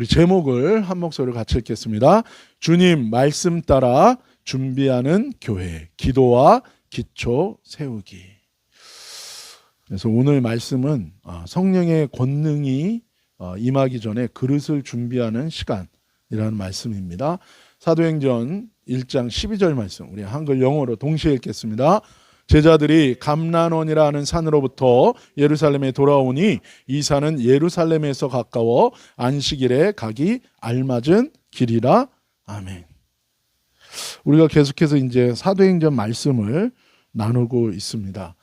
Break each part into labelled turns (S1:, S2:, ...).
S1: 우리 제목을 한 목소리로 같이 읽겠습니다. 주님 말씀 따라 준비하는 교회, 기도와 기초 세우기. 그래서 오늘 말씀은 성령의 권능이 임하기 전에 그릇을 준비하는 시간이라는 말씀입니다. 사도행전 1장 12절 말씀, 우리 한글 영어로 동시에 읽겠습니다. 제자들이 감람원이라 하는 산으로부터 예루살렘에 돌아오니 이 산은 예루살렘에서 가까워 안식일에 가기 알맞은 길이라. 아멘. 우리가 계속해서 이제 사도행전 말씀을 나누고 있습니다.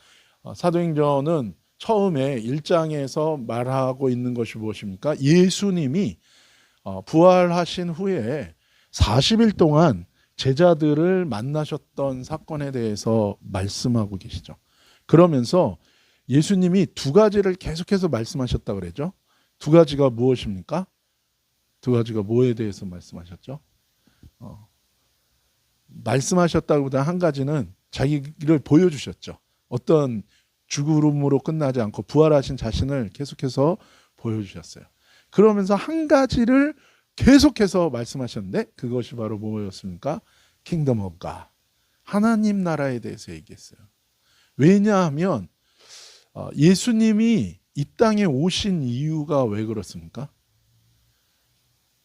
S1: 사도행전은 처음에 1장에서 말하고 있는 것이 무엇입니까? 예수님이 부활하신 후에 40일 동안 제자들을 만나셨던 사건에 대해서 말씀하고 계시죠. 그러면서 예수님이 두 가지를 계속해서 말씀하셨다고 그러죠. 두 가지가 무엇입니까? 두 가지가 뭐에 대해서 말씀하셨죠? 말씀하셨다기보다 한 가지는 자기를 보여주셨죠. 어떤 죽음으로 끝나지 않고 부활하신 자신을 계속해서 보여주셨어요. 그러면서 한 가지를 계속해서 말씀하셨는데 그것이 바로 뭐였습니까? 킹덤 오브 갓, 하나님 나라에 대해서 얘기했어요. 왜냐하면 예수님이 이 땅에 오신 이유가 왜 그렇습니까?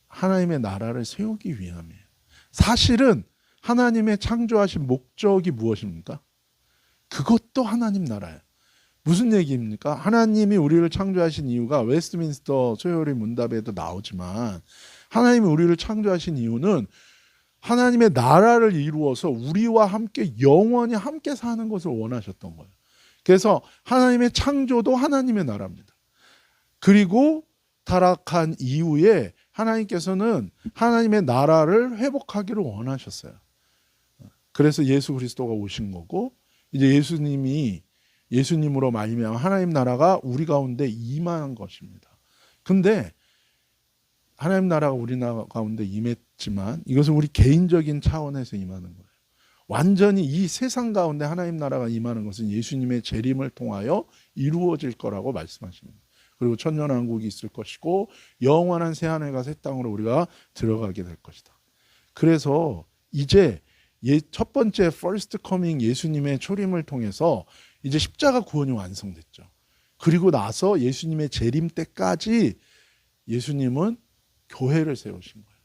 S1: 하나님의 나라를 세우기 위함이에요. 사실은 하나님의 창조하신 목적이 무엇입니까? 그것도 하나님 나라예요. 무슨 얘기입니까? 하나님이 우리를 창조하신 이유가 웨스트민스터 소요리 문답에도 나오지만 하나님이 우리를 창조하신 이유는 하나님의 나라를 이루어서 우리와 함께 영원히 함께 사는 것을 원하셨던 거예요. 그래서 하나님의 창조도 하나님의 나라입니다. 그리고 타락한 이후에 하나님께서는 하나님의 나라를 회복하기를 원하셨어요. 그래서 예수 그리스도가 오신 거고 이제 예수님으로 말미암아 하나님 나라가 우리 가운데 임한 것입니다. 근데 하나님 나라가 우리 나라 가운데 임했지만 이것은 우리 개인적인 차원에서 임하는 거예요. 완전히 이 세상 가운데 하나님 나라가 임하는 것은 예수님의 재림을 통하여 이루어질 거라고 말씀하십니다. 그리고 천년왕국이 있을 것이고 영원한 새하늘과 새 땅으로 우리가 들어가게 될 것이다. 그래서 이제 첫 번째 first coming 예수님의 초림을 통해서 이제 십자가 구원이 완성됐죠. 그리고 나서 예수님의 재림 때까지 예수님은 교회를 세우신 거예요.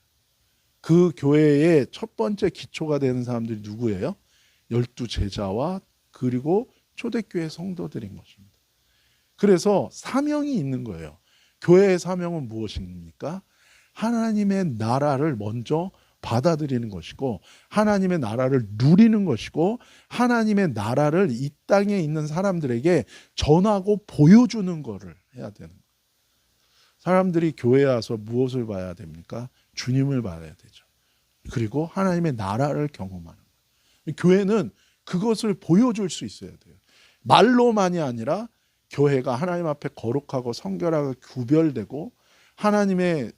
S1: 그 교회의 첫 번째 기초가 되는 사람들이 누구예요? 12 제자와 그리고 초대교회 성도들인 것입니다. 그래서 사명이 있는 거예요. 교회의 사명은 무엇입니까? 하나님의 나라를 먼저 받아들이는 것이고 하나님의 나라를 누리는 것이고 하나님의 나라를 이 땅에 있는 사람들에게 전하고 보여주는 것을 해야 되는 거예요. 사람들이 교회에 와서 무엇을 봐야 됩니까? 주님을 봐야 되죠. 그리고 하나님의 나라를 경험하는 거예요. 교회는 그것을 보여줄 수 있어야 돼요. 말로만이 아니라 교회가 하나님 앞에 거룩하고 성결하고 구별되고 하나님의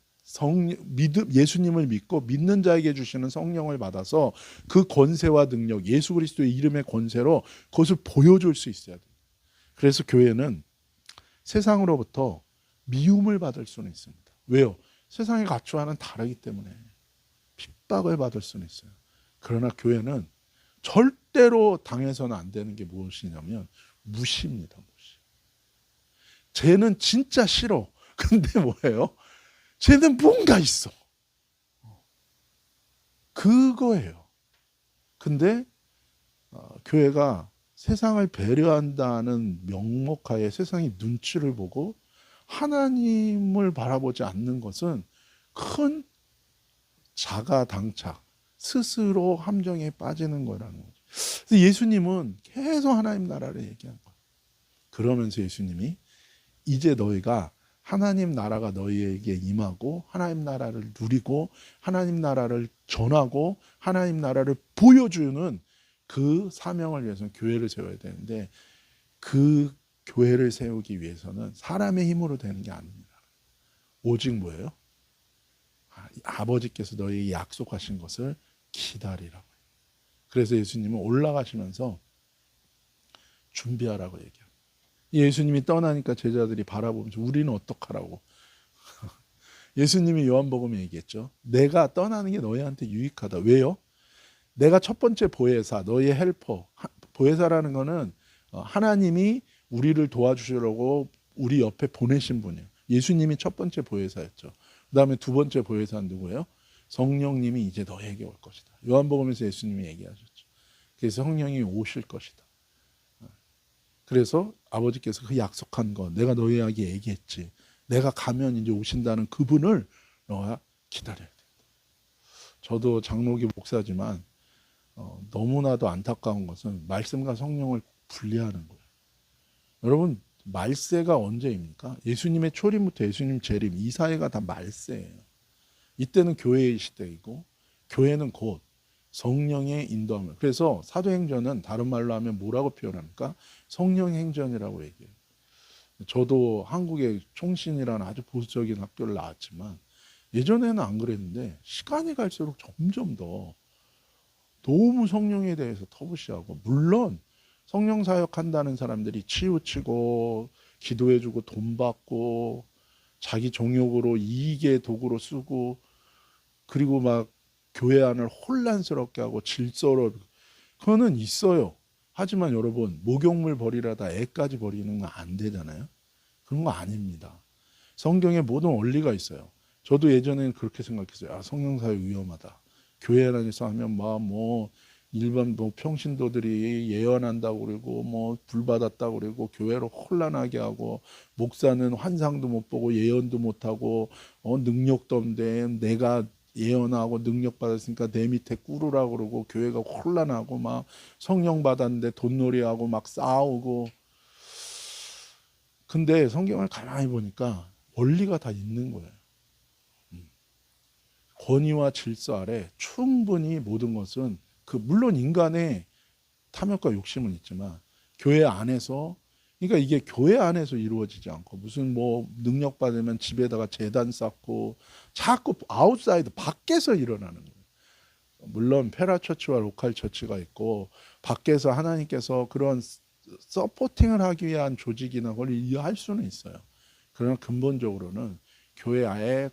S1: 예수님을 믿고 믿는 자에게 주시는 성령을 받아서 그 권세와 능력, 예수 그리스도의 이름의 권세로 그것을 보여줄 수 있어야 돼요. 그래서 교회는 세상으로부터 미움을 받을 수는 있습니다. 왜요? 세상의 가치와는 다르기 때문에 핍박을 받을 수는 있어요. 그러나 교회는 절대로 당해서는 안 되는 게 무엇이냐면 무시입니다. 무시. 쟤는 진짜 싫어. 근데 뭐예요? 쟤는 뭔가 있어. 그거예요. 근데 교회가 세상을 배려한다는 명목하에 세상의 눈치를 보고 하나님을 바라보지 않는 것은 큰 자가당착, 스스로 함정에 빠지는 거라는 거죠. 그래서 예수님은 계속 하나님 나라를 얘기한 거예요. 그러면서 예수님이 이제 너희가 하나님 나라가 너희에게 임하고 하나님 나라를 누리고 하나님 나라를 전하고 하나님 나라를 보여주는 그 사명을 위해서는 교회를 세워야 되는데 그 교회를 세우기 위해서는 사람의 힘으로 되는 게 아닙니다. 오직 뭐예요? 아버지께서 너희에게 약속하신 것을 기다리라고. 그래서 예수님은 올라가시면서 준비하라고 얘기합니다. 예수님이 떠나니까 제자들이 바라보면서 우리는 어떡하라고. 예수님이 요한복음에 얘기했죠. 내가 떠나는 게 너희한테 유익하다. 왜요? 내가 첫 번째 보혜사, 너희의 헬퍼. 보혜사라는 거는 하나님이 우리를 도와주시려고 우리 옆에 보내신 분이에요. 예수님이 첫 번째 보혜사였죠. 그 다음에 두 번째 보혜사는 누구예요? 성령님이 이제 너에게 올 것이다. 요한복음에서 예수님이 얘기하셨죠. 그래서 성령이 오실 것이다. 그래서 아버지께서 그 약속한 거, 내가 너희에게 얘기했지. 내가 가면 이제 오신다는 그분을 너가 기다려야 된다. 저도 장로교 목사지만 너무나도 안타까운 것은 말씀과 성령을 분리하는 거예요. 여러분, 말세가 언제입니까? 예수님의 초림부터 예수님 재림, 이 사이가 다 말세예요. 이때는 교회의 시대이고 교회는 곧 성령의 인도함을. 그래서 사도행전은 다른 말로 하면 뭐라고 표현합니까? 성령행전이라고 얘기해요. 저도 한국의 총신이라는 아주 보수적인 학교를 나왔지만 예전에는 안 그랬는데 시간이 갈수록 점점 더 너무 성령에 대해서 터부시하고, 물론 성령 사역한다는 사람들이 치우치고 기도해주고 돈 받고 자기 종욕으로 이익의 도구로 쓰고 그리고 막 교회 안을 혼란스럽게 하고 질서로, 그거는 있어요. 하지만 여러분, 목욕물 버리라다 애까지 버리는 건 안 되잖아요. 그런 거 아닙니다. 성경에 모든 원리가 있어요. 저도 예전에는 그렇게 생각했어요. 아, 성령사역 위험하다. 교회 안에서 하면 뭐 일반 평신도들이 예언한다고 그러고 뭐 불받았다고 그러고 교회를 혼란하게 하고 목사는 환상도 못 보고 예언도 못 하고 능력도 없는데 내가 예언하고 능력 받았으니까 내 밑에 꾸르라고 그러고 교회가 혼란하고 막 성령 받았는데 돈놀이하고 막 싸우고. 근데 성경을 가만히 보니까 원리가 다 있는 거예요. 권위와 질서 아래 충분히 모든 것은 물론 인간의 탐욕과 욕심은 있지만 교회 안에서, 그러니까 이게 교회 안에서 이루어지지 않고 무슨 뭐 능력 받으면 집에다가 제단 쌓고 자꾸 아웃사이드 밖에서 일어나는 거예요. 물론 페라처치와 로컬 처치가 있고 밖에서 하나님께서 그런 서포팅을 하기 위한 조직이나 걸 이해할 수는 있어요. 그러나 근본적으로는 교회 아예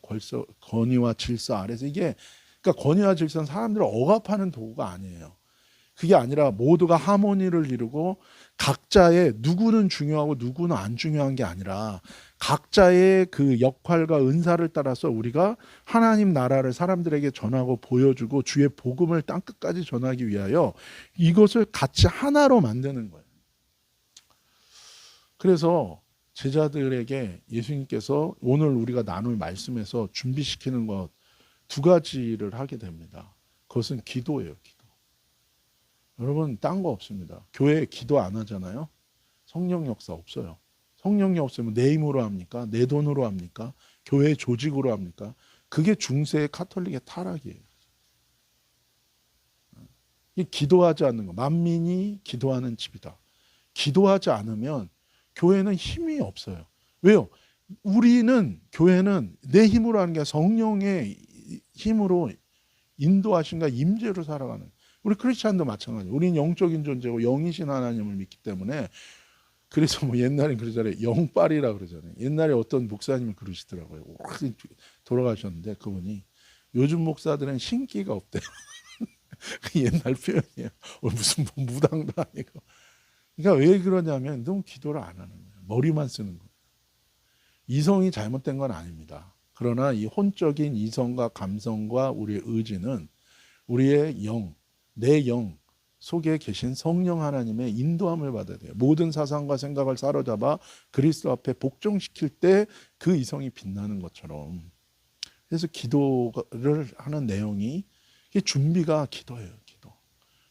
S1: 권위와 질서 아래서, 이게 그러니까 권위와 질서는 사람들을 억압하는 도구가 아니에요. 그게 아니라 모두가 하모니를 이루고 각자의, 누구는 중요하고 누구는 안 중요한 게 아니라 각자의 그 역할과 은사를 따라서 우리가 하나님 나라를 사람들에게 전하고 보여주고 주의 복음을 땅끝까지 전하기 위하여 이것을 같이 하나로 만드는 거예요. 그래서 제자들에게 예수님께서 오늘 우리가 나눌 말씀에서 준비시키는 것 두 가지를 하게 됩니다. 그것은 기도예요. 기도. 여러분, 딴 거 없습니다. 교회에 기도 안 하잖아요. 성령 역사 없어요. 성령이 없으면 내 힘으로 합니까? 내 돈으로 합니까? 교회 조직으로 합니까? 그게 중세의 카톨릭의 타락이에요. 이 기도하지 않는 거, 만민이 기도하는 집이다. 기도하지 않으면 교회는 힘이 없어요. 왜요? 교회는 내 힘으로 하는 게 성령의 힘으로 인도하신가 임재로 살아가는, 우리 크리스찬도 마찬가지예요. 우리는 영적인 존재고 영이신 하나님을 믿기 때문에, 그래서 뭐 옛날엔 그러잖아요. 영빨이라 그러잖아요. 옛날에 어떤 목사님이 그러시더라고요. 돌아가셨는데 그분이 요즘 목사들은 신기가 없대요. 옛날 표현이에요. 무슨 무당도 아니고. 그러니까 왜 그러냐면 너무 기도를 안 하는 거예요. 머리만 쓰는 거예요. 이성이 잘못된 건 아닙니다. 그러나 이 혼적인 이성과 감성과 우리의 의지는 우리의 영, 내 영 속에 계신 성령 하나님의 인도함을 받아야 돼요. 모든 사상과 생각을 사로잡아 그리스도 앞에 복종시킬 때 그 이성이 빛나는 것처럼. 그래서 기도를 하는 내용이, 준비가 기도예요. 기도.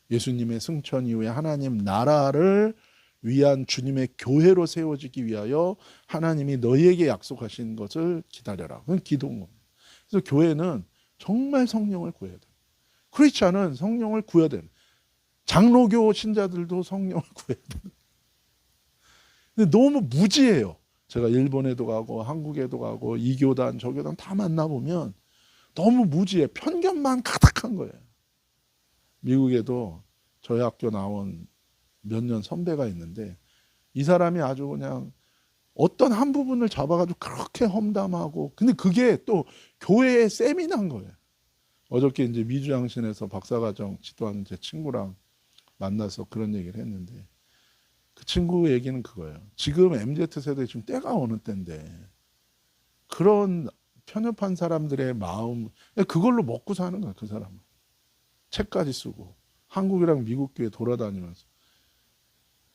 S1: 예수님의 승천 이후에 하나님 나라를 위한 주님의 교회로 세워지기 위하여 하나님이 너희에게 약속하신 것을 기다려라. 그건 기도인 겁니다. 그래서 교회는 정말 성령을 구해야 돼요. 크리스찬은 성령을 구해야 돼요. 장로교 신자들도 성령을 구해야 돼요. 근데 너무 무지해요. 제가 일본에도 가고 한국에도 가고 이 교단 저 교단 다 만나보면 너무 무지해. 편견만 가득한 거예요. 미국에도 저희 학교 나온 몇 년 선배가 있는데 이 사람이 아주 그냥 어떤 한 부분을 잡아가지고 그렇게 험담하고, 근데 그게 또 교회의 세미나인 거예요. 어저께 이제 미주양신에서 박사과정 지도하는 제 친구랑 만나서 그런 얘기를 했는데, 그 친구 얘기는 그거예요. 지금 MZ세대 지금 때가 어느 때인데 그런 편협한 사람들의 마음, 그걸로 먹고 사는 거야. 그 사람은 책까지 쓰고 한국이랑 미국 교회 돌아다니면서.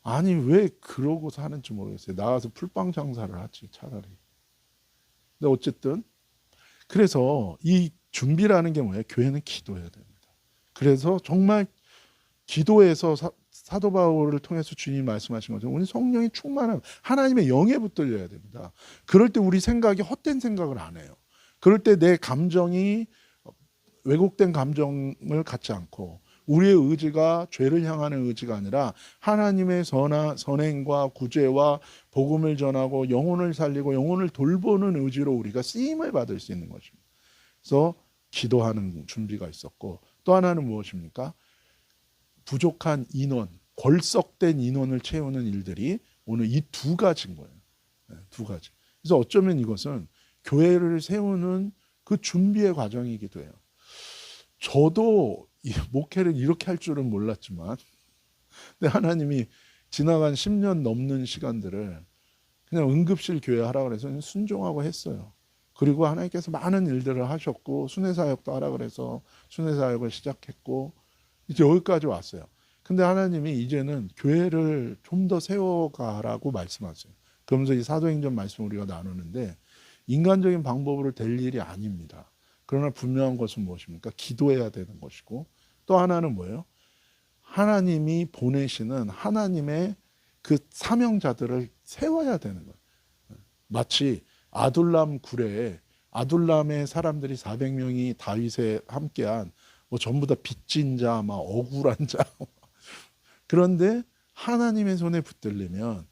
S1: 아니 왜 그러고 사는지 모르겠어요. 나와서 풀빵 장사를 하지 차라리. 근데 어쨌든 그래서 이 준비라는 게 뭐예요? 교회는 기도해야 됩니다. 그래서 정말 기도에서 사도 바울을 통해서 주님이 말씀하신 것처럼 우리 성령이 충만한 하나님의 영에 붙들려야 됩니다. 그럴 때 우리 생각이 헛된 생각을 안 해요. 그럴 때 내 감정이 왜곡된 감정을 갖지 않고 우리의 의지가 죄를 향하는 의지가 아니라 하나님의 선행과 구제와 복음을 전하고 영혼을 살리고 영혼을 돌보는 의지로 우리가 쓰임을 받을 수 있는 것입니다. 그래서 기도하는 준비가 있었고, 또 하나는 무엇입니까? 부족한 인원, 골석된 인원을 채우는 일들이 오늘 이 두 가지인 거예요. 두 가지. 그래서 어쩌면 이것은 교회를 세우는 그 준비의 과정이기도 해요. 저도 목회를 이렇게 할 줄은 몰랐지만, 근데 하나님이 지나간 10년 넘는 시간들을 그냥 응급실 교회 하라 그래서 순종하고 했어요. 그리고 하나님께서 많은 일들을 하셨고 순회사역도 하라 그래서 순회사역을 시작했고 이제 여기까지 왔어요. 근데 하나님이 이제는 교회를 좀 더 세워가라고 말씀하세요. 그러면서 이 사도행전 말씀 우리가 나누는데 인간적인 방법으로 될 일이 아닙니다. 그러나 분명한 것은 무엇입니까? 기도해야 되는 것이고, 또 하나는 뭐예요? 하나님이 보내시는 하나님의 그 사명자들을 세워야 되는 거예요. 마치 아둘람 굴에 아둘람의 사람들이 400명이 다윗에 함께한 뭐 전부 다 빚진 자, 막 억울한 자. 그런데 하나님의 손에 붙들리면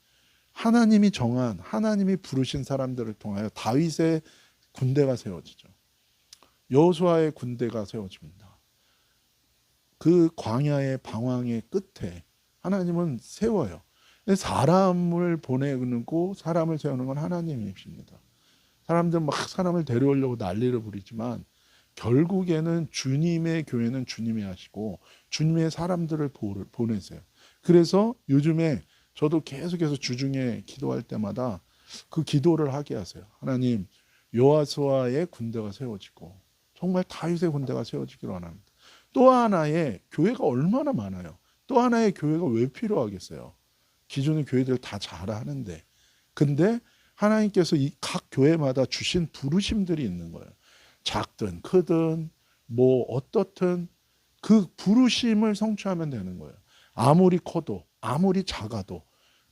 S1: 하나님이 정한, 하나님이 부르신 사람들을 통하여 다윗의 군대가 세워지죠. 여호수아의 군대가 세워집니다. 그 광야의 방황의 끝에 하나님은 세워요. 사람을 보내고 사람을 세우는 건 하나님이십니다. 사람들 막 사람을 데려오려고 난리를 부리지만 결국에는 주님의 교회는 주님이 하시고 주님의 사람들을 보내세요. 그래서 요즘에 저도 계속해서 주중에 기도할 때마다 그 기도를 하게 하세요. 하나님, 여호수아의 군대가 세워지고 정말 다윗의 군대가 세워지기를 원합니다. 또 하나의 교회가 얼마나 많아요. 또 하나의 교회가 왜 필요하겠어요. 기존의 교회들 다 잘하는데. 근데 하나님께서 이 각 교회마다 주신 부르심들이 있는 거예요. 작든 크든 뭐 어떻든 그 부르심을 성취하면 되는 거예요. 아무리 커도 아무리 작아도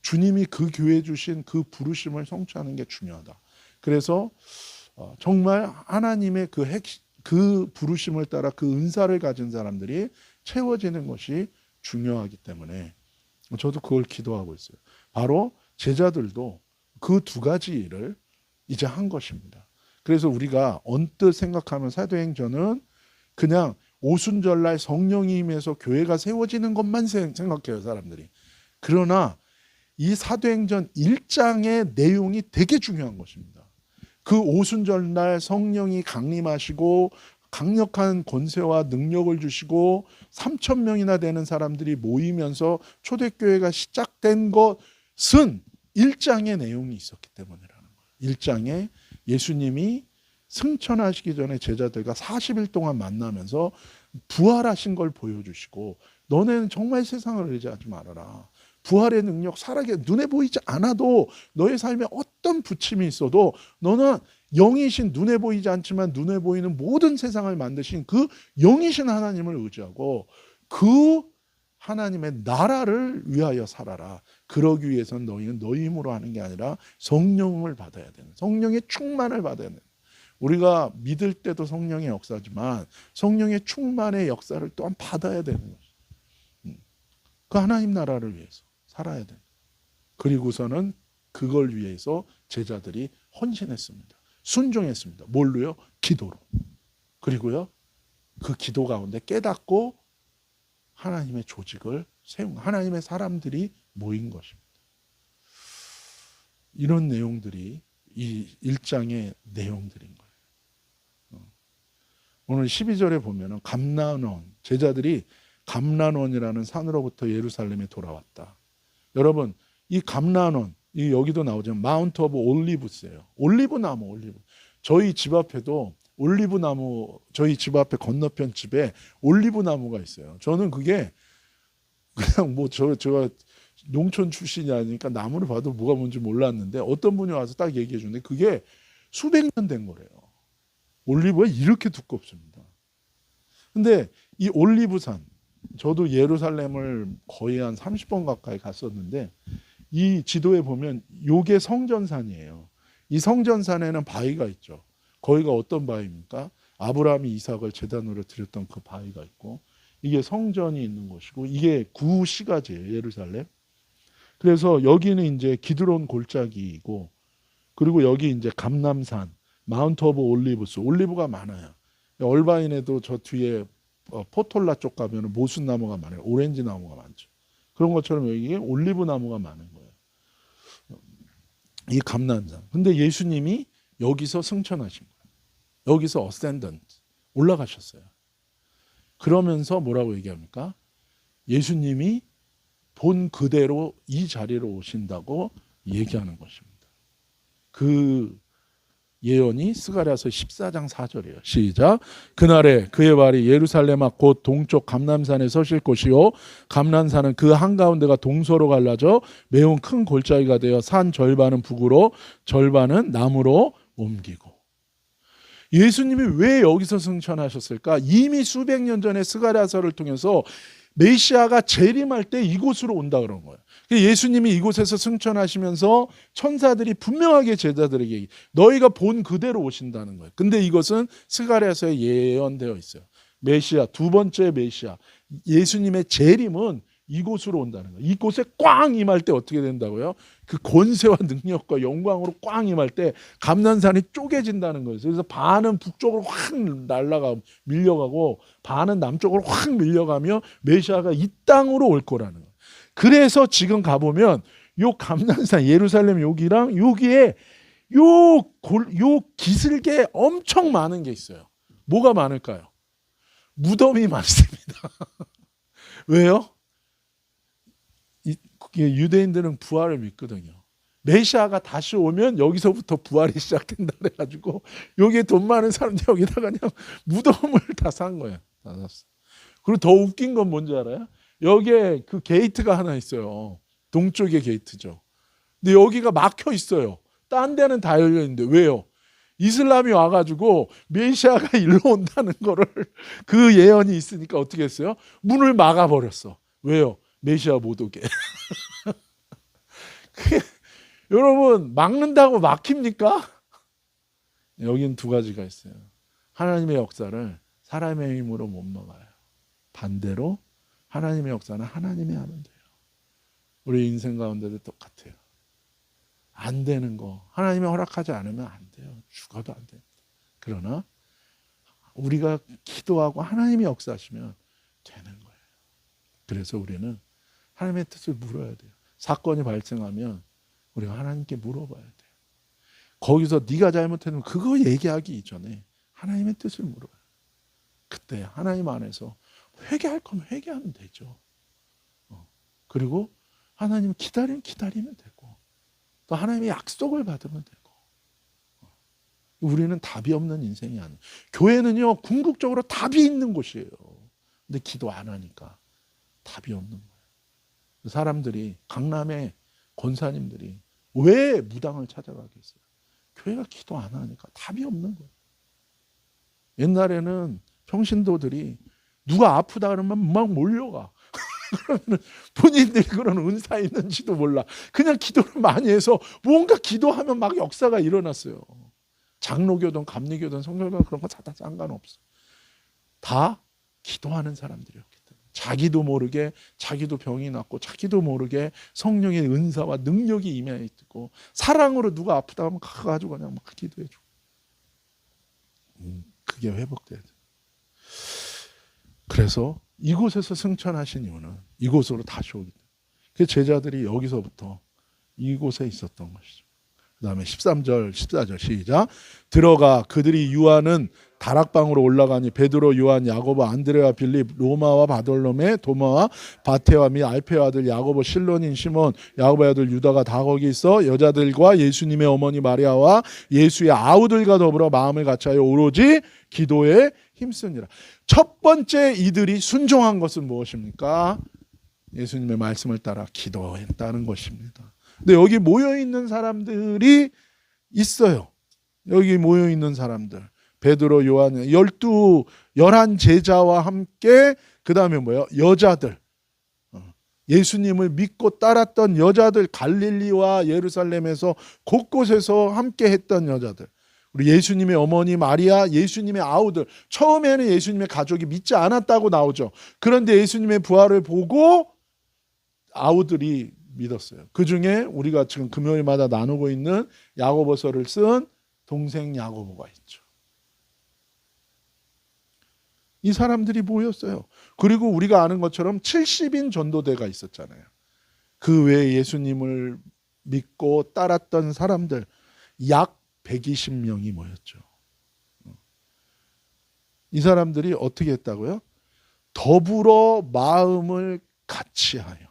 S1: 주님이 그 교회에 주신 그 부르심을 성취하는 게 중요하다. 그래서 정말 하나님의 그 부르심을 따라 그 은사를 가진 사람들이 채워지는 것이 중요하기 때문에 저도 그걸 기도하고 있어요. 바로 제자들도 그 두 가지 일을 이제 한 것입니다. 그래서 우리가 언뜻 생각하면 사도행전은 그냥 오순절날 성령이 임해서 교회가 세워지는 것만 생각해요, 사람들이. 그러나 이 사도행전 1장의 내용이 되게 중요한 것입니다. 그 오순절날 성령이 강림하시고 강력한 권세와 능력을 주시고 3,000명이나 되는 사람들이 모이면서 초대교회가 시작된 것은 1장의 내용이 있었기 때문이라는 거예요. 1장에 예수님이 승천하시기 전에 제자들과 40일 동안 만나면서 부활하신 걸 보여주시고 너네는 정말 세상을 의지하지 말아라. 부활의 능력 살아계 눈에 보이지 않아도 너의 삶에 어떤 부침이 있어도 너는 영이신 눈에 보이지 않지만 눈에 보이는 모든 세상을 만드신 그 영이신 하나님을 의지하고 그 하나님의 나라를 위하여 살아라. 그러기 위해서는 너희는 너희 힘으로 하는 게 아니라 성령을 받아야 되는, 성령의 충만을 받아야 되는. 우리가 믿을 때도 성령의 역사지만 성령의 충만의 역사를 또한 받아야 되는 것이죠. 그 하나님 나라를 위해서 살아야 돼. 그리고서는 그걸 위해서 제자들이 헌신했습니다. 순종했습니다. 뭘로요? 기도로. 그리고요, 그 기도 가운데 깨닫고 하나님의 조직을 세운, 하나님의 사람들이 모인 것입니다. 이런 내용들이 이 1장의 내용들인 거예요. 오늘 12절에 보면은 감난원, 제자들이 감난원이라는 산으로부터 예루살렘에 돌아왔다. 여러분, 이 감난원, 이 여기도 나오지만 마운트 오브 올리브스예요. 올리브 나무, 올리브. 저희 집 앞에도 올리브 나무, 저희 집 앞에 건너편 집에 올리브 나무가 있어요. 저는 그게 그냥 뭐 제가 농촌 출신이 아니니까 나무를 봐도 뭐가 뭔지 몰랐는데 어떤 분이 와서 딱 얘기해 주는데 그게 수백 년 된 거래요. 올리브가 이렇게 두껍습니다. 근데 이 올리브산, 저도 예루살렘을 거의 한 30번 가까이 갔었는데 이 지도에 보면 요게 성전산이에요. 이 성전산에는 바위가 있죠. 거기가 어떤 바위입니까? 아브라함이 이삭을 제단으로 드렸던 그 바위가 있고, 이게 성전이 있는 곳이고, 이게 구시가지예요, 예루살렘. 그래서 여기는 이제 기드론 골짜기이고, 그리고 여기 이제 감람산, 마운트 오브 올리브스, 올리브가 많아요. 얼바인에도 저 뒤에 포톨라 쪽 가면 모순나무가 많아요. 오렌지 나무가 많죠. 그런 것처럼 여기에 올리브 나무가 많은 거예요. 이 감람산. 근데 예수님이 여기서 승천하신 거예요. 여기서 어센던트, 올라가셨어요. 그러면서 뭐라고 얘기합니까? 예수님이 본 그대로 이 자리로 오신다고 얘기하는 것입니다. 그 예언이 스가랴서 14장 4절이에요. 시작. 그날에 그의 발이 예루살렘 앞 곧 동쪽 감람산에 서실 곳이요 감람산은 그 한가운데가 동서로 갈라져 매우 큰 골짜기가 되어 산 절반은 북으로 절반은 남으로 옮기고. 예수님이 왜 여기서 승천하셨을까? 이미 수백 년 전에 스가랴서를 통해서 메시아가 재림할 때 이곳으로 온다 그런 거예요. 예수님이 이곳에서 승천하시면서 천사들이 분명하게 제자들에게 너희가 본 그대로 오신다는 거예요. 근데 이것은 스가랴서에 예언되어 있어요. 메시아, 두 번째 메시아, 예수님의 재림은 이곳으로 온다는 거예요. 이곳에 꽝 임할 때 어떻게 된다고요? 그 권세와 능력과 영광으로 꽝 임할 때 감난산이 쪼개진다는 거예요. 그래서 반은 북쪽으로 확 밀려가고 반은 남쪽으로 확 밀려가며 메시아가 이 땅으로 올 거라는 거예요. 그래서 지금 가보면 요 감난산 예루살렘 여기랑 여기에 요 기슭에 엄청 많은 게 있어요. 뭐가 많을까요? 무덤이 많습니다. 왜요? 유대인들은 부활을 믿거든요. 메시아가 다시 오면 여기서부터 부활이 시작된다 그래가지고 여기에 돈 많은 사람들 여기다가 그냥 무덤을 다 산 거예요. 다 샀어. 그리고 더 웃긴 건 뭔지 알아요? 여기에 그 게이트가 하나 있어요. 동쪽의 게이트죠. 근데 여기가 막혀 있어요. 딴 데는 다 열려 있는데 왜요? 이슬람이 와가지고 메시아가 일로 온다는 거를 그 예언이 있으니까 어떻게 했어요? 문을 막아버렸어. 왜요? 메시아 못 오게. 여러분 막는다고 막힙니까? 여긴 두 가지가 있어요. 하나님의 역사를 사람의 힘으로 못 막아요. 반대로 하나님의 역사는 하나님이 하면 돼요. 우리 인생 가운데도 똑같아요. 안 되는 거 하나님이 허락하지 않으면 안 돼요. 죽어도 안 됩니다. 그러나 우리가 기도하고 하나님이 역사하시면 되는 거예요. 그래서 우리는 하나님의 뜻을 물어야 돼요. 사건이 발생하면 우리가 하나님께 물어봐야 돼요. 거기서 네가 잘못했으면 그거 얘기하기 이전에 하나님의 뜻을 물어요. 그때 하나님 안에서 회개할 거면 회개하면 되죠. 그리고 하나님 기다리면 되고 또 하나님의 약속을 받으면 되고. 우리는 답이 없는 인생이 아니에요. 교회는요 궁극적으로 답이 있는 곳이에요. 근데 기도 안 하니까 답이 없는 거예요. 사람들이 강남의 권사님들이 왜 무당을 찾아가겠어요? 교회가 기도 안 하니까 답이 없는 거예요. 옛날에는 평신도들이 누가 아프다 그러면 막 몰려가. 그러면 본인들이 그런 은사 있는지도 몰라. 그냥 기도를 많이 해서 뭔가 기도하면 막 역사가 일어났어요. 장로교든 감리교든 성결교든 그런 거 다 상관없어. 다 기도하는 사람들이었기 때문에 자기도 모르게 자기도 병이 났고 자기도 모르게 성령의 은사와 능력이 임해 있고 사랑으로 누가 아프다 하면 가가지고 그냥 막 기도해줘. 그게 회복돼야 돼. 그래서 이곳에서 승천하신 이유는 이곳으로 다시 오기 때문에 그 제자들이 여기서부터 이곳에 있었던 것이죠. 그다음에 13절 14절 시작. 들어가 그들이 유하는 다락방으로 올라가니 베드로 요한 야고보 안드레와 빌립 로마와 바돌로메 도마와 바테와 및 알페의 아들 야고보 실론인 시몬 야고보의 아들 유다가 다 거기 있어 여자들과 예수님의 어머니 마리아와 예수의 아우들과 더불어 마음을 같이하여 오로지 기도에 힘쓰니라. 첫 번째 이들이 순종한 것은 무엇입니까? 예수님의 말씀을 따라 기도했다는 것입니다. 근데 여기 모여있는 사람들이 있어요. 여기 모여있는 사람들 베드로 요한 11 제자와 함께 그 다음에 뭐예요? 여자들 예수님을 믿고 따랐던 여자들 갈릴리와 예루살렘에서 곳곳에서 함께 했던 여자들 우리 예수님의 어머니 마리아 예수님의 아우들 처음에는 예수님의 가족이 믿지 않았다고 나오죠. 그런데 예수님의 부활을 보고 아우들이 믿었어요. 그 중에 우리가 지금 금요일마다 나누고 있는 야고보서를 쓴 동생 야고보가 있죠. 이 사람들이 모였어요. 그리고 우리가 아는 것처럼 70인 전도대가 있었잖아요. 그 외에 예수님을 믿고 따랐던 사람들 약 120명이 모였죠. 이 사람들이 어떻게 했다고요? 더불어 마음을 같이하여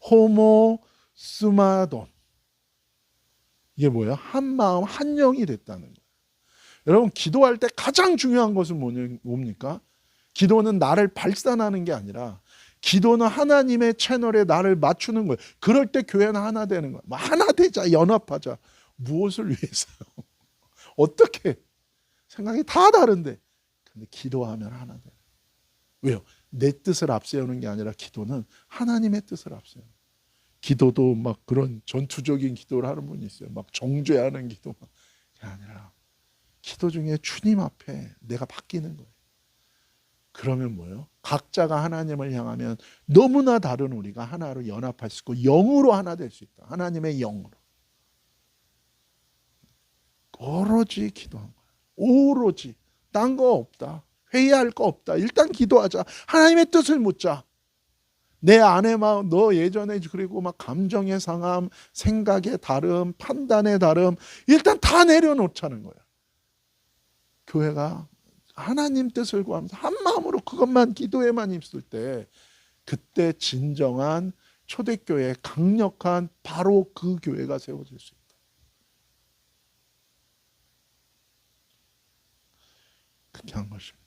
S1: 호모 스마돈 이게 뭐예요? 한 마음 한 영이 됐다는 거예요. 여러분 기도할 때 가장 중요한 것은 뭡니까? 기도는 나를 발산하는 게 아니라 기도는 하나님의 채널에 나를 맞추는 거예요. 그럴 때 교회는 하나 되는 거예요. 하나 되자 연합하자. 무엇을 위해서요? 어떻게? 생각이 다 다른데 근데 기도하면 하나 돼요. 왜요? 내 뜻을 앞세우는 게 아니라 기도는 하나님의 뜻을 앞세워요. 기도도 막 그런 전투적인 기도를 하는 분이 있어요. 막 정죄하는 기도 그게 아니라 기도 중에 주님 앞에 내가 바뀌는 거예요. 그러면 뭐예요? 각자가 하나님을 향하면 너무나 다른 우리가 하나로 연합할 수 있고 영으로 하나 될 수 있다. 하나님의 영으로. 오로지 기도한 거예요. 오로지. 딴 거 없다. 회의할 거 없다. 일단 기도하자. 하나님의 뜻을 묻자. 내 안에 막 너 예전에 그리고 막 감정의 상함, 생각의 다름, 판단의 다름 일단 다 내려놓자는 거예요. 교회가 하나님 뜻을 구하면서 한 마음으로 그것만 기도에만 입술 때 그때 진정한 초대교회 강력한 바로 그 교회가 세워질 수 있다. 그렇게 한 것입니다.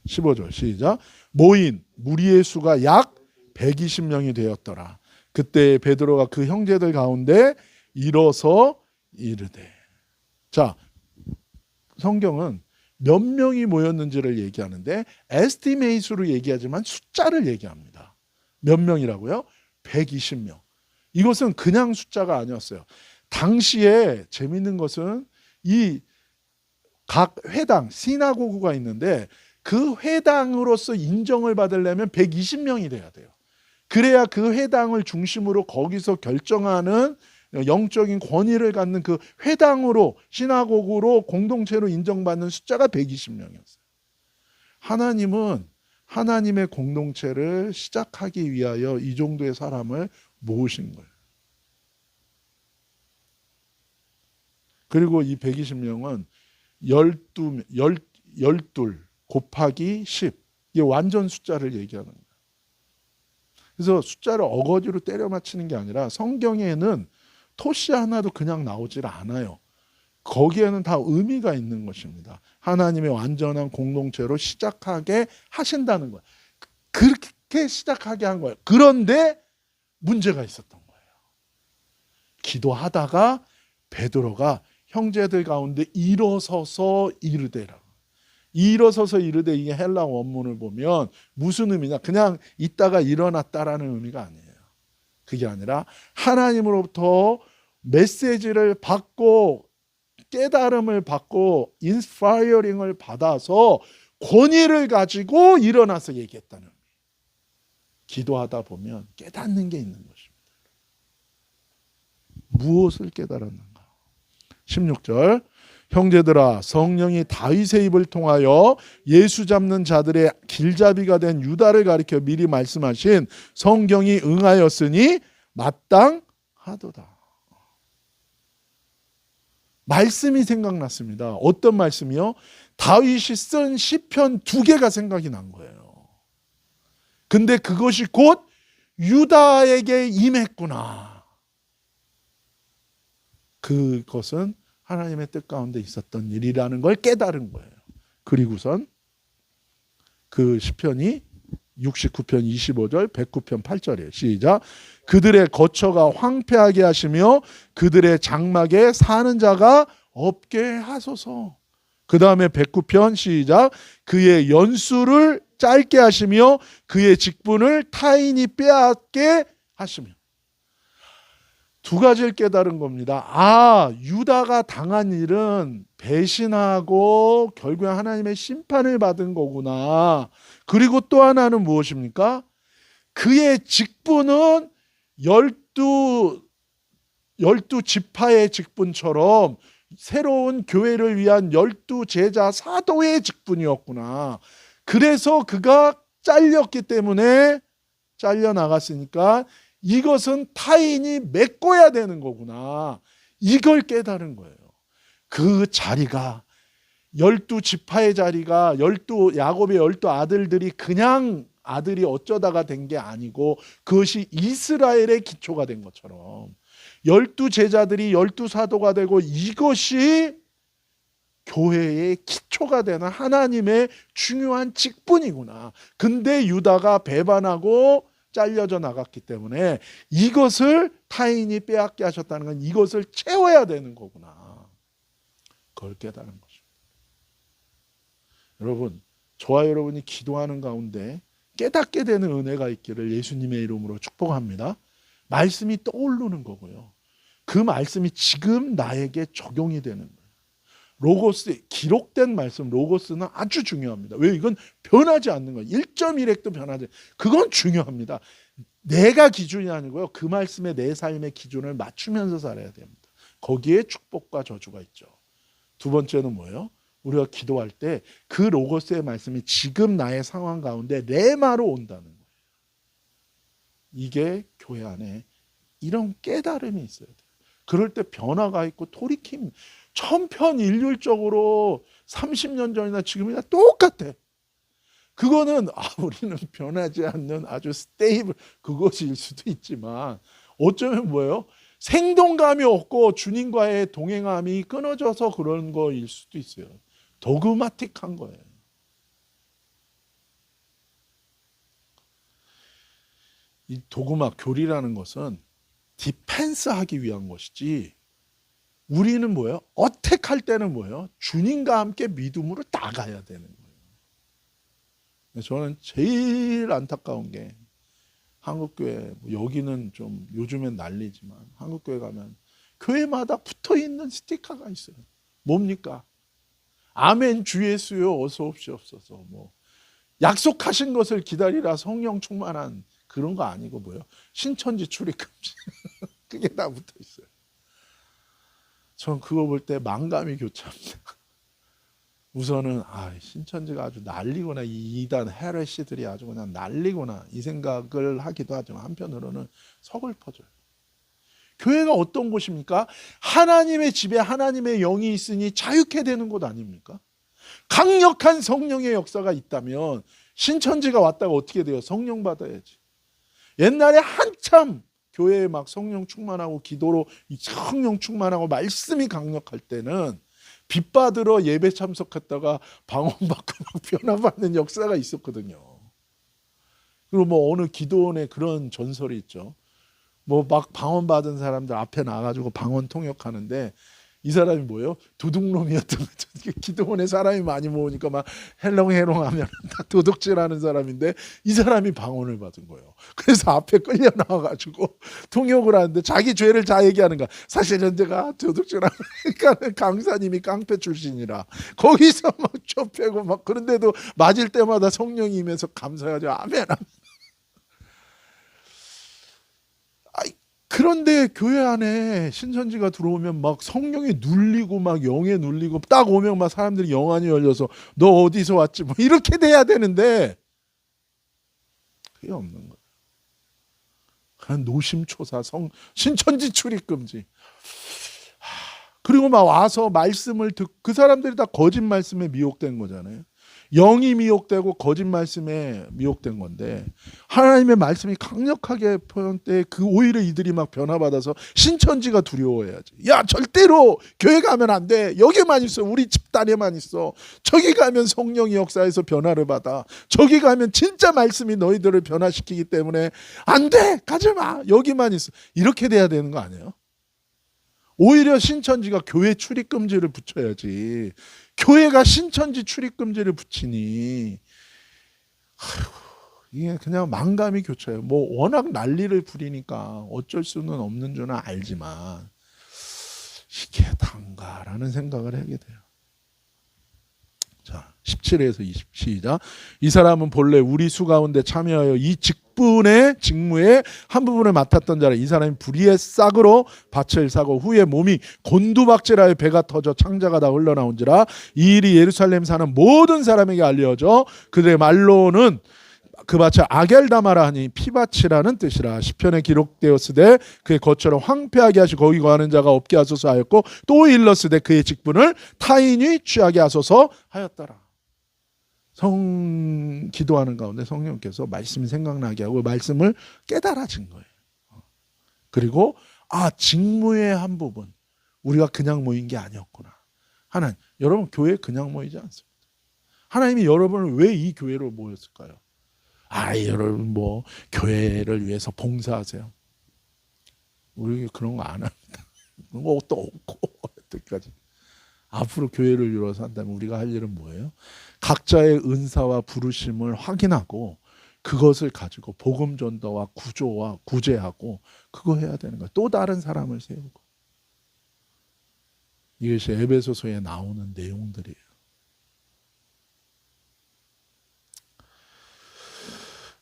S1: 15절 시작. 모인 무리의 수가 약 120명이 되었더라. 그때 베드로가 그 형제들 가운데 일어서 이르되. 자, 성경은 몇 명이 모였는지를 얘기하는데 에스티메이트로 얘기하지만 숫자를 얘기합니다. 몇 명이라고요? 120명. 이것은 그냥 숫자가 아니었어요. 당시에 재밌는 것은 이 각 회당, 시나고그가 있는데 그 회당으로서 인정을 받으려면 120명이 돼야 돼요. 그래야 그 회당을 중심으로 거기서 결정하는 영적인 권위를 갖는 그 회당으로 시나고그로 공동체로 인정받는 숫자가 120명이었어요. 하나님은 하나님의 공동체를 시작하기 위하여 이 정도의 사람을 모으신 거예요. 그리고 이 120명은 12 곱하기 10 이게 완전 숫자를 얘기하는 거예요. 그래서 숫자를 어거지로 때려 맞히는 게 아니라 성경에는 토시 하나도 그냥 나오질 않아요. 거기에는 다 의미가 있는 것입니다. 하나님의 완전한 공동체로 시작하게 하신다는 거예요. 그렇게 시작하게 한 거예요. 그런데 문제가 있었던 거예요. 기도하다가 베드로가 형제들 가운데 일어서서 이르되라. 일어서서 이르되 이게 헬라 원문을 보면 무슨 의미냐? 그냥 있다가 일어났다라는 의미가 아니에요. 그게 아니라 하나님으로부터 메시지를 받고 깨달음을 받고 인스파이어링을 받아서 권위를 가지고 일어나서 얘기했다는 의미. 기도하다 보면 깨닫는 게 있는 것입니다. 무엇을 깨달았는가? 16절 형제들아 성령이 다윗의 입을 통하여 예수 잡는 자들의 길잡이가 된 유다를 가리켜 미리 말씀하신 성경이 응하였으니 마땅하도다. 말씀이 생각났습니다. 어떤 말씀이요? 다윗이 쓴 시편 2개가 생각이 난 거예요. 근데 그것이 곧 유다에게 임했구나. 그것은 하나님의 뜻 가운데 있었던 일이라는 걸 깨달은 거예요. 그리고선 그 시편이 69편 25절, 109편 8절이에요. 시작. 그들의 거처가 황폐하게 하시며 그들의 장막에 사는 자가 없게 하소서. 그 다음에 109편 시작. 그의 연수를 짧게 하시며 그의 직분을 타인이 빼앗게 하시며. 두 가지를 깨달은 겁니다. 유다가 당한 일은 배신하고 결국에 하나님의 심판을 받은 거구나. 그리고 또 하나는 무엇입니까? 그의 직분은 열두 지파의 직분처럼 새로운 교회를 위한 12제자 사도의 직분이었구나. 그래서 그가 잘렸기 때문에 잘려나갔으니까 이것은 타인이 메꿔야 되는 거구나. 이걸 깨달은 거예요. 그 자리가 12지파의 자리가 야곱의 12아들들이 그냥 아들이 어쩌다가 된 게 아니고 그것이 이스라엘의 기초가 된 것처럼 12제자들이 12사도가 되고 이것이 교회의 기초가 되는 하나님의 중요한 직분이구나. 근데 유다가 배반하고 잘려져 나갔기 때문에 이것을 타인이 빼앗게 하셨다는 건 이것을 채워야 되는 거구나. 그걸 깨달은 거죠. 여러분, 저와 여러분이 기도하는 가운데 깨닫게 되는 은혜가 있기를 예수님의 이름으로 축복합니다. 말씀이 떠오르는 거고요. 그 말씀이 지금 나에게 적용이 되는 거예요. 로고스, 기록된 말씀 로고스는 아주 중요합니다. 왜? 이건 변하지 않는 거예요. 1.1핵도 변하지. 그건 중요합니다. 내가 기준이 아니고요. 그 말씀에 내 삶의 기준을 맞추면서 살아야 됩니다. 거기에 축복과 저주가 있죠. 두 번째는 뭐예요? 우리가 기도할 때 그 로고스의 말씀이 지금 나의 상황 가운데 레마로 온다는 거예요. 이게 교회 안에 이런 깨달음이 있어야 돼요. 그럴 때 변화가 있고 돌이킴, 천편일률적으로 30년 전이나 지금이나 똑같아. 그거는 우리는 변하지 않는 아주 스테이블 그것일 수도 있지만 어쩌면 뭐예요? 생동감이 없고 주님과의 동행함이 끊어져서 그런 거일 수도 있어요. 도그마틱한 거예요. 이 도그마 교리라는 것은 디펜스하기 위한 것이지 우리는 뭐예요? 어택할 때는 뭐예요? 주님과 함께 믿음으로 나가야 되는 거예요. 저는 제일 안타까운 게 한국교회, 여기는 좀 요즘엔 난리지만 한국교회 가면 교회마다 붙어있는 스티커가 있어요. 뭡니까? 아멘 주 예수요 어서 옵시옵소서. 약속하신 것을 기다리라 성령 충만한 그런 거 아니고 뭐예요? 신천지 출입 금지. 그게 다 붙어 있어요. 전 그거 볼 때 만감이 교차합니다. 우선은 신천지가 아주 난리구나. 이 이단 헤레시들이 아주 그냥 난리구나. 이 생각을 하기도 하지만 한편으로는 서글퍼져요. 교회가 어떤 곳입니까? 하나님의 집에 하나님의 영이 있으니 자유케 되는 곳 아닙니까? 강력한 성령의 역사가 있다면 신천지가 왔다가 어떻게 돼요? 성령 받아야지. 옛날에 한참 교회에 막 성령 충만하고 기도로 성령 충만하고 말씀이 강력할 때는 빚 받으러 예배 참석했다가 방언받고 변화받는 역사가 있었거든요. 그리고 어느 기도원에 그런 전설이 있죠. 막 방언 받은 사람들 앞에 나가지고 방언 통역하는데 이 사람이 뭐예요? 도둑놈이었던 거죠. 기도원에 사람이 많이 모으니까 막 헬롱헬롱 하면 다 도둑질하는 사람인데 이 사람이 방언을 받은 거예요. 그래서 앞에 끌려 나와가지고 통역을 하는데 자기 죄를 다 얘기하는 거야. 사실은 제가 도둑질하는 강사님이 깡패 출신이라 거기서 막 쫓패고 막 그런데도 맞을 때마다 성령이 임해서 감사하죠. 아멘. 그런데 교회 안에 신천지가 들어오면 막 성령이 눌리고 막 영에 눌리고 딱 오면 막 사람들이 영안이 열려서 너 어디서 왔지? 이렇게 돼야 되는데 그게 없는 거예요. 그냥 노심초사 신천지 출입 금지. 그리고 막 와서 말씀을 그 사람들이 다 거짓 말씀에 미혹된 거잖아요. 영이 미혹되고 거짓 말씀에 미혹된 건데, 하나님의 말씀이 강력하게 표현돼 그 오히려 이들이 막 변화받아서 신천지가 두려워해야지. 야, 절대로 교회 가면 안 돼. 여기만 있어. 우리 집단에만 있어. 저기 가면 성령이 역사해서 변화를 받아. 저기 가면 진짜 말씀이 너희들을 변화시키기 때문에 안 돼. 가지 마. 여기만 있어. 이렇게 돼야 되는 거 아니에요? 오히려 신천지가 교회 출입 금지를 붙여야지. 교회가 신천지 출입 금지를 붙이니, 이게 그냥 망감이 교차해요. 뭐 워낙 난리를 부리니까 어쩔 수는 없는 줄은 알지만 이게 단가라는 생각을 하게 돼요. 자, 17에서 20 시작. 이 사람은 본래 우리 수 가운데 참여하여 이 직분의 직무의 한 부분을 맡았던 자라. 이 사람이 불의의 싹으로 밭을 사고 후에 몸이 곤두박질하여 배가 터져 창자가 다 흘러나온지라. 이 일이 예루살렘 사는 모든 사람에게 알려져 그들의 말로는 그 밭을 아겔다마라 하니 피밭이라는 뜻이라. 시편에 기록되었으되 그의 거처를 황폐하게 하시고 거기 거하는 자가 없게 하소서 하였고, 또 일렀으되 그의 직분을 타인이 취하게 하소서 하였더라. 기도하는 가운데 성령께서 말씀이 생각나게 하고 말씀을 깨달아진 거예요. 그리고 직무의 한 부분, 우리가 그냥 모인 게 아니었구나. 하나님, 여러분 교회 그냥 모이지 않습니다. 하나님이 여러분을 왜 이 교회로 모였을까요? 여러분 뭐 교회를 위해서 봉사하세요. 우리 그런 거 안 합니다. 그런 것도 없고 여태까지. 앞으로 교회를 이루어서 한다면 우리가 할 일은 뭐예요? 각자의 은사와 부르심을 확인하고 그것을 가지고 복음 전도와 구조와 구제하고 그거 해야 되는 거예요. 또 다른 사람을 세우고. 이것이 에베소서에 나오는 내용들이에요.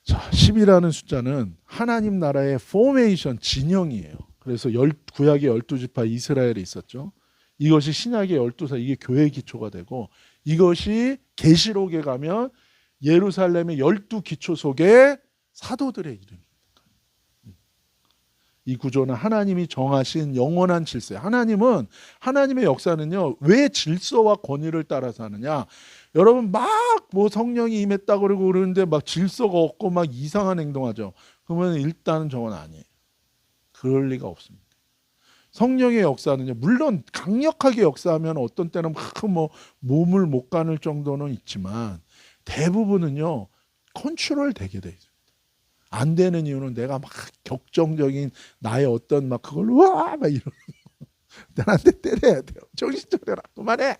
S1: 자, 10이라는 숫자는 하나님 나라의 포메이션, 진영이에요. 그래서 구약의 12지파 이스라엘이 있었죠. 이것이 신약의 12사, 이게 교회의 기초가 되고, 이것이 계시록에 가면 예루살렘의 12기초 속에 사도들의 이름입니다. 이 구조는 하나님이 정하신 영원한 질서예요. 하나님의 역사는요, 왜 질서와 권위를 따라서 하느냐? 여러분 막 뭐 성령이 임했다고 그러는데 막 질서가 없고 막 이상한 행동하죠. 그러면 일단은 저건 아니에요. 그럴 리가 없습니다. 성령의 역사는요, 물론 강력하게 역사하면 어떤 때는 막 뭐 몸을 못 가눌 정도는 있지만 대부분은요 컨트롤 되게 돼 있습니다. 안 되는 이유는 내가 막 격정적인 나의 어떤 막 그걸 막 이러는 나한테 때려야 돼요. 정신 차려라, 그만해.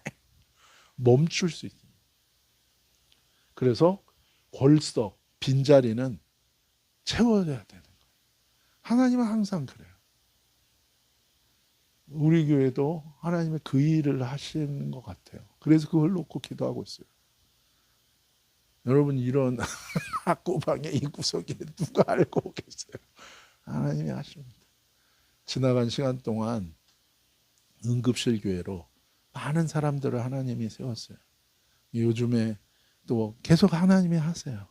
S1: 멈출 수 있습니다. 그래서 궐석, 빈자리는 채워져야 되는 거예요. 하나님은 항상 그래요. 우리 교회도 하나님의 그 일을 하시는 것 같아요. 그래서 그걸 놓고 기도하고 있어요. 여러분 이런 학구방의 이 구석에 누가 알고 계세요? 하나님이 하십니다. 지나간 시간 동안 응급실 교회로 많은 사람들을 하나님이 세웠어요. 요즘에 또 계속 하나님이 하세요.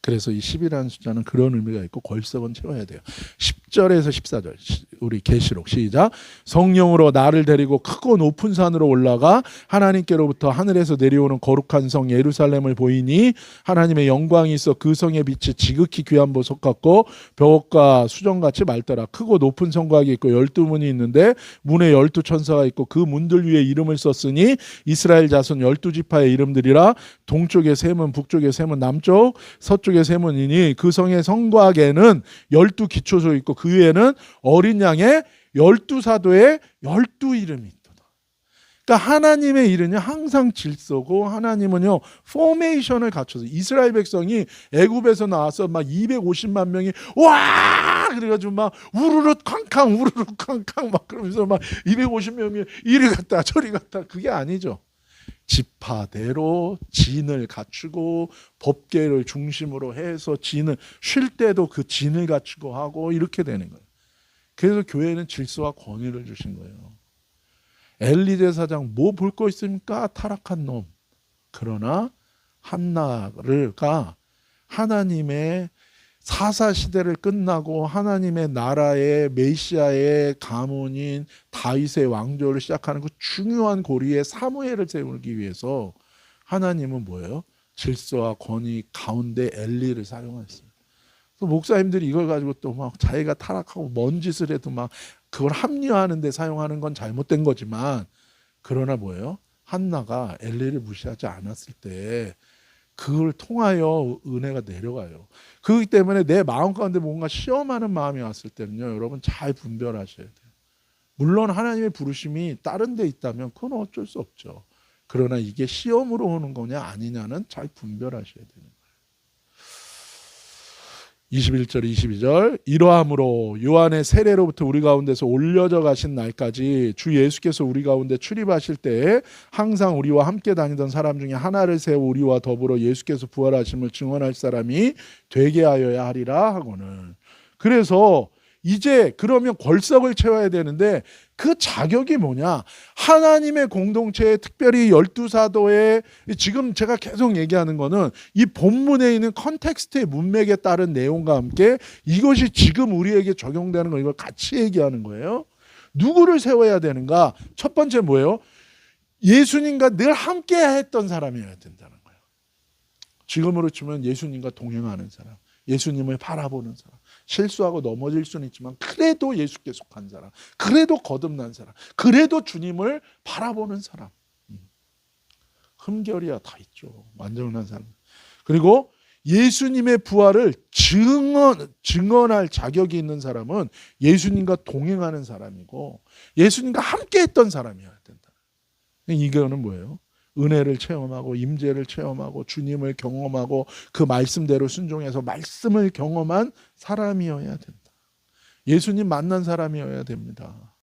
S1: 그래서 이 10이라는 숫자는 그런 의미가 있고 궐석은 채워야 돼요. 10절에서 14절 우리 계시록 시작. 성령으로 나를 데리고 크고 높은 산으로 올라가 하나님께로부터 하늘에서 내려오는 거룩한 성 예루살렘을 보이니 하나님의 영광이 있어 그 성의 빛이 지극히 귀한 보석 같고 벽과 수정같이 맑더라. 크고 높은 성곽이 있고 12문이 있는데 문에 12천사가 있고 그 문들 위에 이름을 썼으니 이스라엘 자손 12지파의 이름들이라. 동쪽의 세 문, 북쪽의 세 문, 남쪽 서쪽의 세 문이니 그 성의 성곽에는 12기초소 있고 그 위에는 어린 양의 12사도의 12이름이 있도다. 그러니까 하나님의 일은요 항상 질서고, 하나님은요 포메이션을 갖춰서, 이스라엘 백성이 애굽에서 나와서 막 250만 명이 와 그래가지고 막 우르르 쾅쾅 우르르 쾅쾅 막 그러면서 막 250명이 이리 갔다 저리 갔다, 그게 아니죠. 지파대로 진을 갖추고 법계를 중심으로 해서 진을 쉴 때도 그 진을 갖추고 하고 이렇게 되는 거예요. 그래서 교회는 질서와 권위를 주신 거예요. 엘리 제사장 뭐 볼 거 있습니까? 타락한 놈. 그러나 한나가 하나님의 사사 시대를 끝나고 하나님의 나라의 메시아의 가문인 다윗의 왕조를 시작하는 그 중요한 고리에 사무엘을 세우기 위해서 하나님은 뭐예요? 질서와 권위 가운데 엘리를 사용했어요. 또 목사님들이 이걸 가지고 또 막 자기가 타락하고 뭔 짓을 해도 막 그걸 합리화하는 데 사용하는 건 잘못된 거지만, 그러나 뭐예요? 한나가 엘리를 무시하지 않았을 때 그걸 통하여 은혜가 내려가요. 그렇기 때문에 내 마음 가운데 뭔가 시험하는 마음이 왔을 때는요, 여러분 잘 분별하셔야 돼요. 물론 하나님의 부르심이 다른 데 있다면 그건 어쩔 수 없죠. 그러나 이게 시험으로 오는 거냐 아니냐는 잘 분별하셔야 되는 거예요. 21절 22절 이러함으로 요한의 세례로부터 우리 가운데서 올려져 가신 날까지 주 예수께서 우리 가운데 출입하실 때에 항상 우리와 함께 다니던 사람 중에 하나를 세워 우리와 더불어 예수께서 부활하심을 증언할 사람이 되게 하여야 하리라 하고는. 그래서 이제 그러면 권석을 채워야 되는데 그 자격이 뭐냐? 하나님의 공동체에, 특별히 12사도에, 지금 제가 계속 얘기하는 거는 이 본문에 있는 컨텍스트의 문맥에 따른 내용과 함께 이것이 지금 우리에게 적용되는 거, 이걸 같이 얘기하는 거예요. 누구를 세워야 되는가? 첫 번째 뭐예요? 예수님과 늘 함께 했던 사람이어야 된다는 거예요. 지금으로 치면 예수님과 동행하는 사람, 예수님을 바라보는 사람, 실수하고 넘어질 수는 있지만 그래도 예수께 속한 사람, 그래도 거듭난 사람, 그래도 주님을 바라보는 사람. 흠결이야 다 있죠. 완전한 사람. 그리고 예수님의 부활을 증언할 자격이 있는 사람은 예수님과 동행하는 사람이고 예수님과 함께 했던 사람이어야 된다. 이거는 뭐예요? 은혜를 체험하고 임재를 체험하고 주님을 경험하고 그 말씀대로 순종해서 말씀을 경험한 사람이어야 된다. 예수님 만난 사람이어야 됩니다.